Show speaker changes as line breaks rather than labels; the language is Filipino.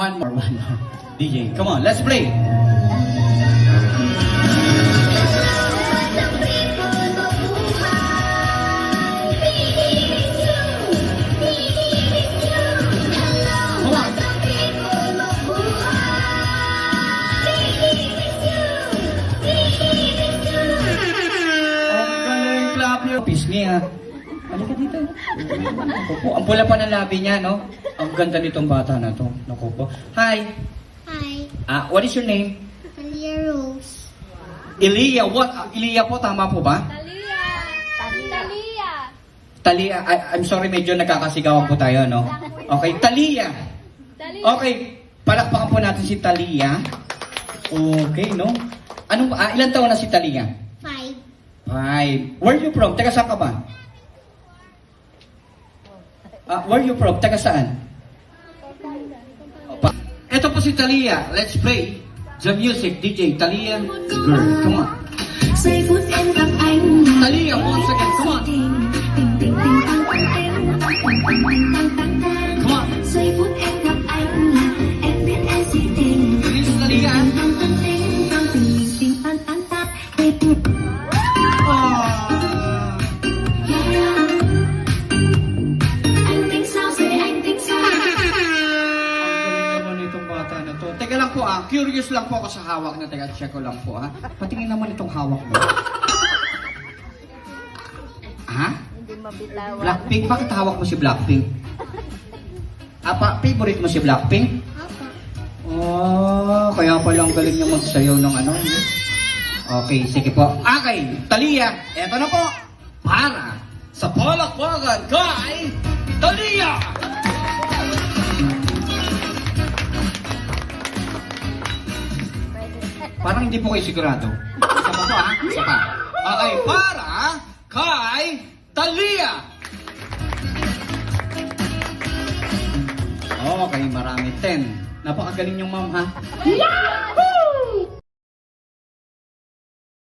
One more. DJ, come on, let's play. Pisngi ha. Halika dito. Naku po. Ang pula pa ng labi niya, no? Ang ganda nitong bata na to. Naku po. Hi.
Hi,
What is your name?
Talia Rose.
Elia. What? Elia po, tama po ba?
Talia! Talia!
Talia. I'm sorry, medyo nagkakasigawan po tayo, no? Okay, Talia.
Talia!
Okay, palakpakan po natin si Talia. Okay, no? Anong, ilan taon na si Talia?
5.
Where you from? Taga saan ka ba? Where you from? Taga saan? Ito po si Talia. Let's play the music. DJ Talia Girl. Come on.
Giây phút em gặp anh
Talia, once again. Come on.
tình tình tình tình tăng tăng em tăng tăng tăng tăng tăng tăng.
Come on.
Giây phút em gặp anh là em biết em si tình
This is Talia.
tăng tăng tăng tình tăng tình mình tình tăng tăng tăng. Anh tính sao rồi anh tính sao?
Ang galing naman itong bata na to. Teka lang po curious lang po ako sa hawak na. Teka, check ko lang po Patingin naman itong hawak mo.
Hindi mabitawan.
Blackpink? Bakit hawak mo si Blackpink? Favorite mo si Blackpink?
Apa?
Kaya pala ang galing niya magsayaw ng ano. Okay, sige po. Okay, Talia, eto na po. Para sa palakpakan kay Talia! Parang hindi po kayo sigurado. Isa pa po Isa pa. Okay, para kay Talia! Okay, marami. 10. Napakagaling yung ma'am ha.